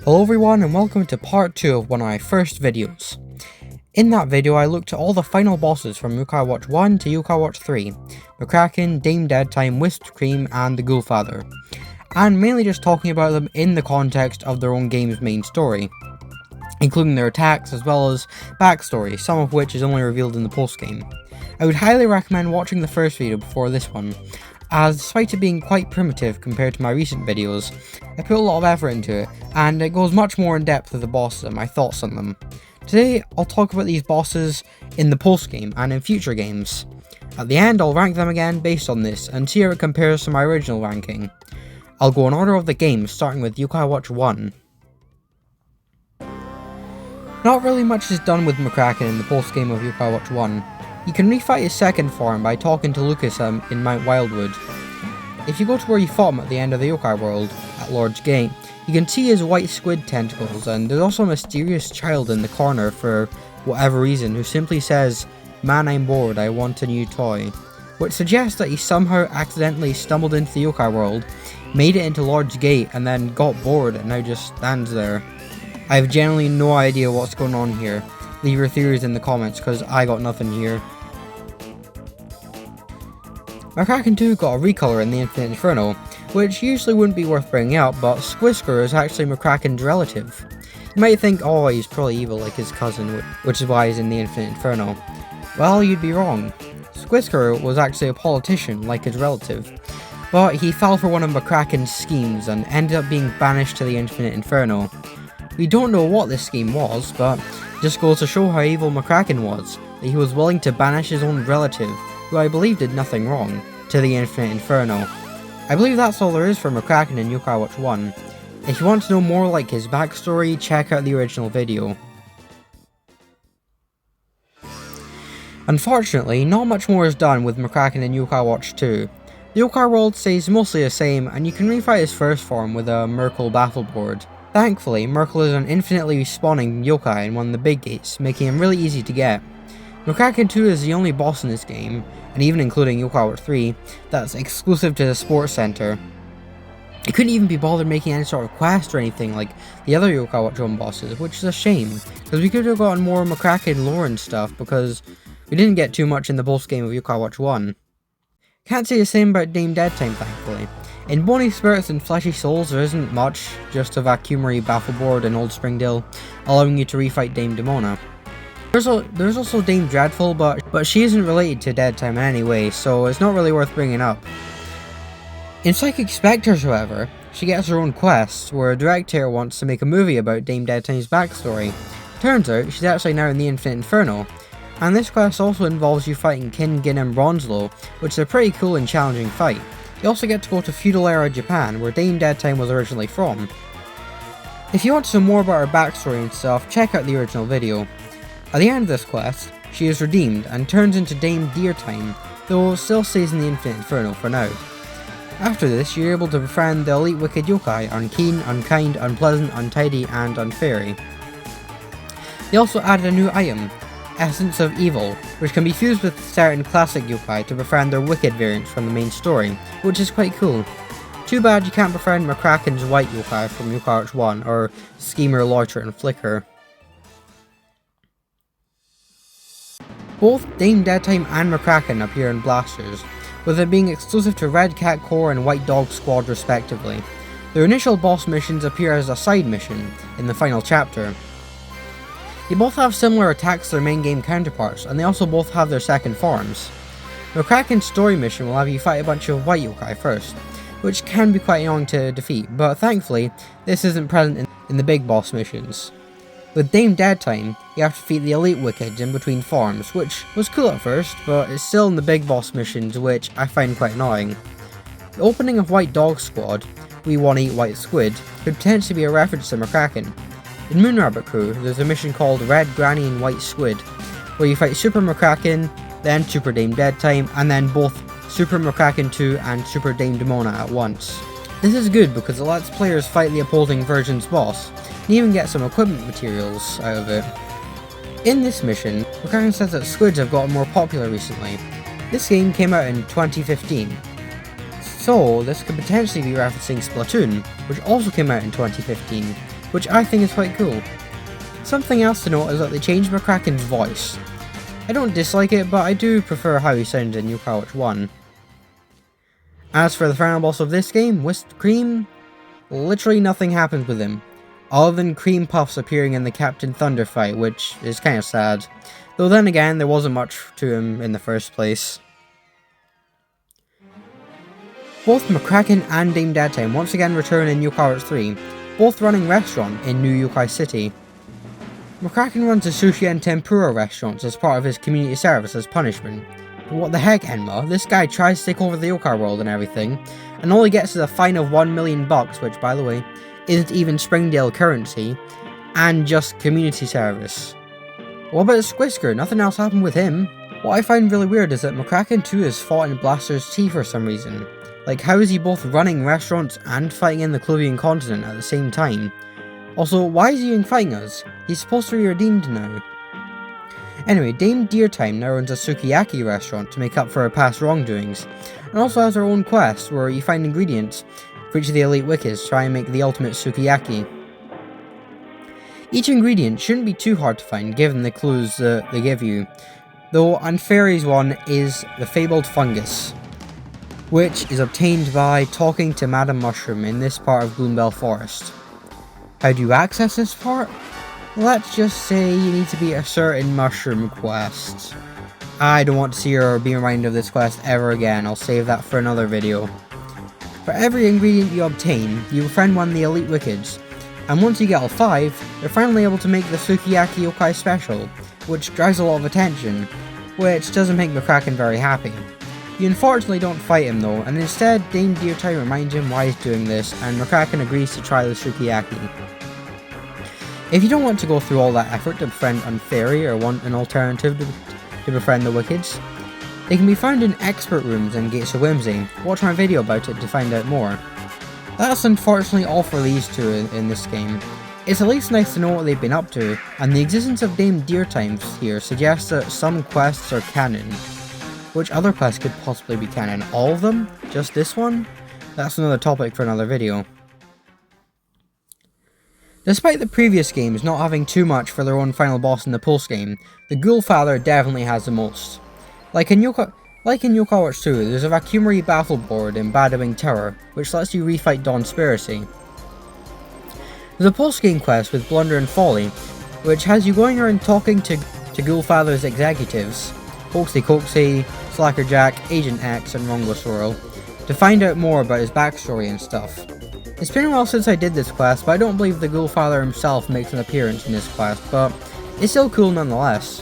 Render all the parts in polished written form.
Hello everyone and welcome to part 2 of one of my first videos. In that video I looked at all the final bosses from Yokai Watch 1 to Yokai Watch 3, mckraken, Dame Deadtime, Whisped Cream and the Ghoulfather, and mainly just talking about them in the context of their own game's main story, including their attacks as well as backstory, some of which is only revealed in the post-game. I would highly recommend watching the first video before this one, as despite it being quite primitive compared to my recent videos, I put a lot of effort into it, and it goes much more in depth with the bosses and my thoughts on them. Today, I'll talk about these bosses in the post-game and in future games. At the end, I'll rank them again based on this, and see how it compares to my original ranking. I'll go in order of the games, starting with Yokai Watch 1. Not really much is done with mckraken in the post-game of Yokai Watch 1. You can refight his second form by talking to Lucas in Mount Wildwood. If you go to where you fought him at the end of the Yokai World, at Lord's Gate, you can see his white squid tentacles, and there's also a mysterious child in the corner for whatever reason who simply says, "Man, I'm bored, I want a new toy," which suggests that he somehow accidentally stumbled into the Yokai World, made it into Lord's Gate, and then got bored and now just stands there. I have genuinely no idea what's going on here. Leave your theories in the comments, because I got nothing here. mckraken 2 got a recolor in the Infinite Inferno, which usually wouldn't be worth bringing up, but Squisker is actually mckraken's relative. You might think, oh, he's probably evil like his cousin, which is why he's in the Infinite Inferno. Well, you'd be wrong. Squisker was actually a politician like his relative, but he fell for one of mckraken's schemes and ended up being banished to the Infinite Inferno. We don't know what this scheme was, but it just goes to show how evil mckraken was, that he was willing to banish his own relative, who I believe did nothing wrong, to the Infinite Inferno. I believe that's all there is for mckraken in Yokai Watch 1. If you want to know more like his backstory, check out the original video. Unfortunately, not much more is done with mckraken in Yokai Watch 2. The Yokai World stays mostly the same, and you can refight his first form with a Merkle battle board. Thankfully, Merkle is an infinitely spawning yokai in one of the big gates, making him really easy to get. mckraken 2 is the only boss in this game, and even including Yokai Watch 3, that's exclusive to the sports center. He couldn't even be bothered making any sort of quest or anything like the other Yokai Watch 1 bosses, which is a shame, because we could have gotten more mckraken lore and stuff, because we didn't get too much in the boss game of Yokai Watch 1. Can't say the same about Dame Deadtime, thankfully. In Bony Spirits and Fleshy Souls there isn't much, just a vacuumery battleboard in Old Springdale, allowing you to refight Dame Demona. There's also Dame Dreadful, but she isn't related to Deadtime in any way, so it's not really worth bringing up. In Psychic Spectres, however, she gets her own quest, where a director wants to make a movie about Dame Deadtime's backstory. Turns out, she's actually now in the Infinite Inferno, and this quest also involves you fighting Kin Gin and Bronzelo, which is a pretty cool and challenging fight. You also get to go to feudal era Japan, where Dame Deadtime was originally from. If you want to know more about her backstory and stuff, check out the original video. At the end of this quest, she is redeemed and turns into Dame Deertime, though still stays in the Infinite Inferno for now. After this, you're able to befriend the elite wicked yokai, Unkeen, Unkind, Unpleasant, Untidy, and Unfairy. They also added a new item, Essence of Evil, which can be fused with certain classic yokai to befriend their wicked variants from the main story, which is quite cool. Too bad you can't befriend mckraken's white yokai from Yokai Watch 1, or Schemer, Loiter, and Flicker. Both Dame Deadtime and mckraken appear in blasters, with it being exclusive to Red Cat Corps and White Dog Squad respectively. Their initial boss missions appear as a side mission in the final chapter. They both have similar attacks to their main game counterparts, and they also both have their second forms. mckraken's story mission will have you fight a bunch of white yokai first, which can be quite annoying to defeat, but thankfully, this isn't present in the big boss missions. With Dame Deadtime, you have to defeat the elite wicked in between forms, which was cool at first, but it's still in the big boss missions, which I find quite annoying. The opening of White Dog Squad, We Wanna Eat White Squid, could potentially be a reference to mckraken. In Moonrabbit Crew, there's a mission called Red Granny and White Squid, where you fight Super mckraken, then Super Dame Deadtime, and then both Super mckraken 2 and Super Dame Demona at once. This is good because it lets players fight the opposing version's boss, and even get some equipment materials out of it. In this mission, mckraken says that squids have gotten more popular recently. This game came out in 2015, so this could potentially be referencing Splatoon, which also came out in 2015. which I think is quite cool. Something else to note is that they changed mckraken's voice. I don't dislike it, but I do prefer how he sounded in Yokai Watch 1. As for the final boss of this game, Whisped Cream, literally nothing happens with him, other than cream puffs appearing in the Captain Thunder fight, which is kind of sad. Though then again, there wasn't much to him in the first place. Both mckraken and Dame Deadtime once again return in Yokai Watch 3, both running restaurant in New Yokai City. mckraken runs a sushi and tempura restaurants as part of his community service as punishment. But what the heck, Enma? This guy tries to take over the yokai world and everything, and all he gets is a fine of $1 million, which, by the way, isn't even Springdale currency, and just community service. What about Squisker? Nothing else happened with him. What I find really weird is that mckraken 2 has fought in Blaster's Tea for some reason. Like, how is he both running restaurants and fighting in the Cluvian continent at the same time? Also, why is he even fighting us? He's supposed to be redeemed now. Anyway, Dame Deertime now runs a sukiyaki restaurant to make up for her past wrongdoings, and also has her own quest where you find ingredients for each of the elite wikis to try and make the ultimate sukiyaki. Each ingredient shouldn't be too hard to find given the clues they give you, though Anferi's one is the fabled fungus, which is obtained by talking to Madame Mushroom in this part of Gloomvale Forest. How do you access this part? Let's just say you need to be a certain mushroom quest. I don't want to see or be reminded of this quest ever again, I'll save that for another video. For every ingredient you obtain, you befriend one of the elite wickeds, and once you get all 5, you're finally able to make the Sukiyaki Yokai special, which drives a lot of attention, which doesn't make mckraken very happy. You unfortunately don't fight him though, and instead Dame Deertime reminds him why he's doing this, and mckraken agrees to try the Sukiyaki. If you don't want to go through all that effort to befriend Unfairy or want an alternative to befriend the Wickeds, they can be found in expert rooms in Gates of Whimsy. Watch my video about it to find out more. That's unfortunately all for these two in this game. It's at least nice to know what they've been up to, and the existence of Dame Deertime here suggests that some quests are canon. Which other quests could possibly be canon? All of them? Just this one? That's another topic for another video. Despite the previous games not having too much for their own final boss in the Pulse game, the Ghoulfather definitely has the most. Like in Yokai Watch 2, there's a Vacuumery battle board in Badawing Tower, which lets you refight Dawn Spiracy. There's a Pulse game quest with Blunder and Folly, which has you going around talking to Ghoulfather's executives, Hoaxy Coaxy, Slackerjack, Agent X, and Rongo Swirl, to find out more about his backstory and stuff. It's been a while since I did this quest, but I don't believe the Ghoulfather himself makes an appearance in this quest, but it's still cool nonetheless.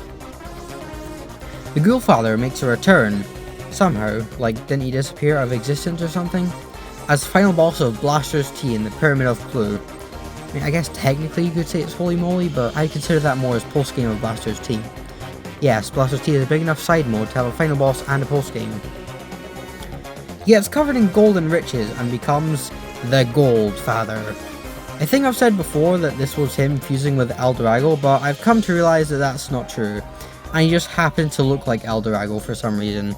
The Ghoulfather makes a return, somehow, like didn't he disappear out of existence or something? As the final boss of Blaster's Tea in the Pyramid of Clue. I mean, I guess technically you could say it's Holy Moly, but I consider that more as post-game of Blaster's Tea. Yes, Blaster's Tea is a big enough side mode to have a final boss and a post-game. He gets covered in gold and riches and becomes the Ghoulfather. I think I've said before that this was him fusing with Eldorago, but I've come to realise that that's not true, and he just happens to look like Eldorago for some reason.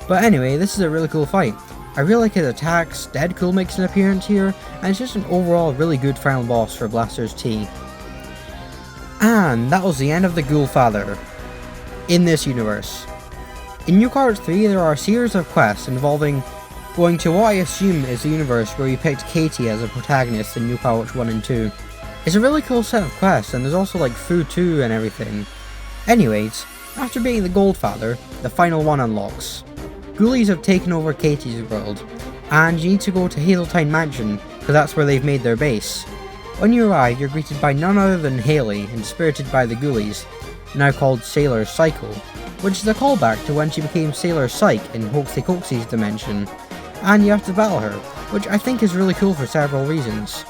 But anyway, this is a really cool fight. I really like his attacks, Deadcool makes an appearance here, and it's just an overall really good final boss for Blaster's Tea. And that was the end of the Ghoulfather in this universe. In Yokai Watch 3 there are a series of quests involving going to what I assume is the universe where you picked Katie as a protagonist in Yokai Watch 1 and 2. It's a really cool set of quests, and there's also like food too and everything. Anyways, after beating the Ghoulfather, the final one unlocks. Ghoulies have taken over Katie's world, and you need to go to Hazeltine Mansion, because that's where they've made their base. When you arrive, you're greeted by none other than Haley, inspirited by the Ghoulies, now called Sailor Psycho, which is a callback to when she became Sailor Psyche in Hoaxy Coaxy's dimension, and you have to battle her, which I think is really cool for several reasons.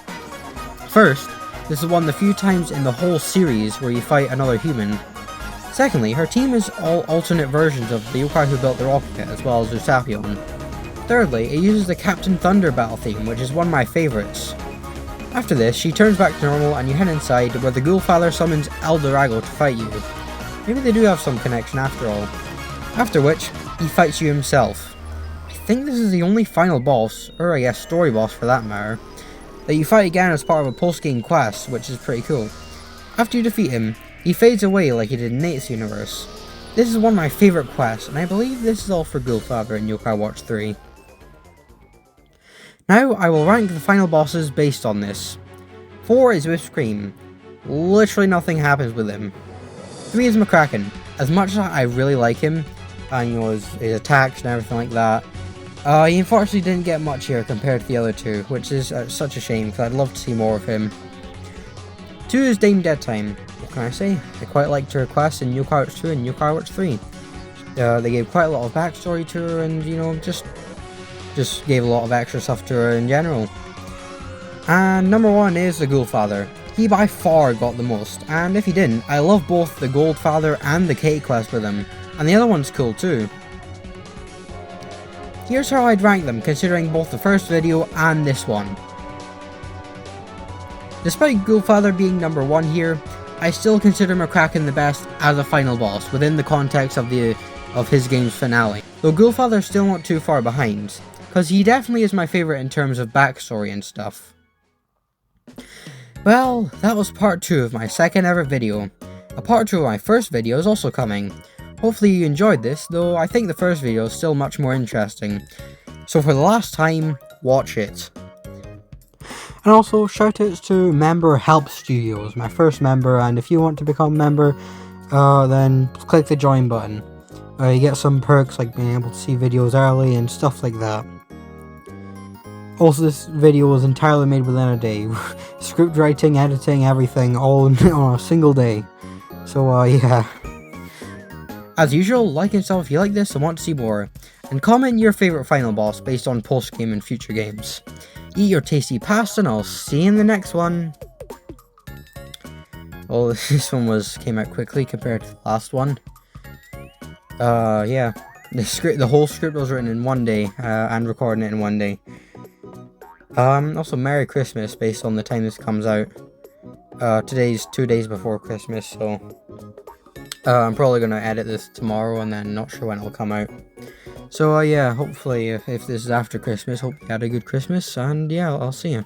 First, this is one of the few times in the whole series where you fight another human. Secondly, her team is all alternate versions of the yokai who built the rocket, as well as Usapion. Thirdly, it uses the Captain Thunder battle theme, which is one of my favourites. After this, she turns back to normal and you head inside where the Ghoulfather summons Eldorago to fight you. Maybe they do have some connection after all. After which, he fights you himself. I think this is the only final boss, or I guess story boss for that matter, that you fight again as part of a post-game quest, which is pretty cool. After you defeat him, he fades away like he did in Nate's universe. This is one of my favourite quests, and I believe this is all for Ghoulfather in Yokai Watch 3. Now I will rank the final bosses based on this. 4 is whisped. Literally nothing happens with him. 3 is mckraken. As much as I really like him, and his attacks and everything like that, he unfortunately didn't get much here compared to the other two, which is such a shame, because I'd love to see more of him. 2 is dedtime. What can I say? I quite liked her quest in Yokai Watch 2 and Yokai Watch 3. They gave quite a lot of backstory to her, and just gave a lot of extra stuff to her in general. And number 1 is the Ghoulfather. He by far got the most, and if he didn't, I love both the Ghoulfather and the Cake quest with him, and the other one's cool too. Here's how I'd rank them, considering both the first video and this one. Despite Ghoulfather being number 1 here, I still consider mckraken the best as a final boss within the context of his game's finale. Though Ghoulfather's still not too far behind, because he definitely is my favourite in terms of backstory and stuff. Well, that was part 2 of my second ever video. A part 2 of my first video is also coming. Hopefully you enjoyed this, though I think the first video is still much more interesting. So for the last time, watch it. And also, shoutouts to Member Help Studios, my first member, and if you want to become a member, then click the join button. You get some perks like being able to see videos early and stuff like that. Also, this video was entirely made within a day. Script writing, editing, everything, all on a single day. So, yeah. As usual, like and stuff if you like this and want to see more. And comment your favourite final boss based on post-game and future games. Eat your tasty pasta and I'll see you in the next one. Well, this one came out quickly compared to the last one. Yeah. The whole script was written in one day, and recording it in one day. Also Merry Christmas based on the time this comes out. Today's 2 days before Christmas, so I'm probably gonna edit this tomorrow and then not sure when it'll come out. So yeah, hopefully if this is after Christmas, hope you had a good Christmas, and yeah, I'll see you.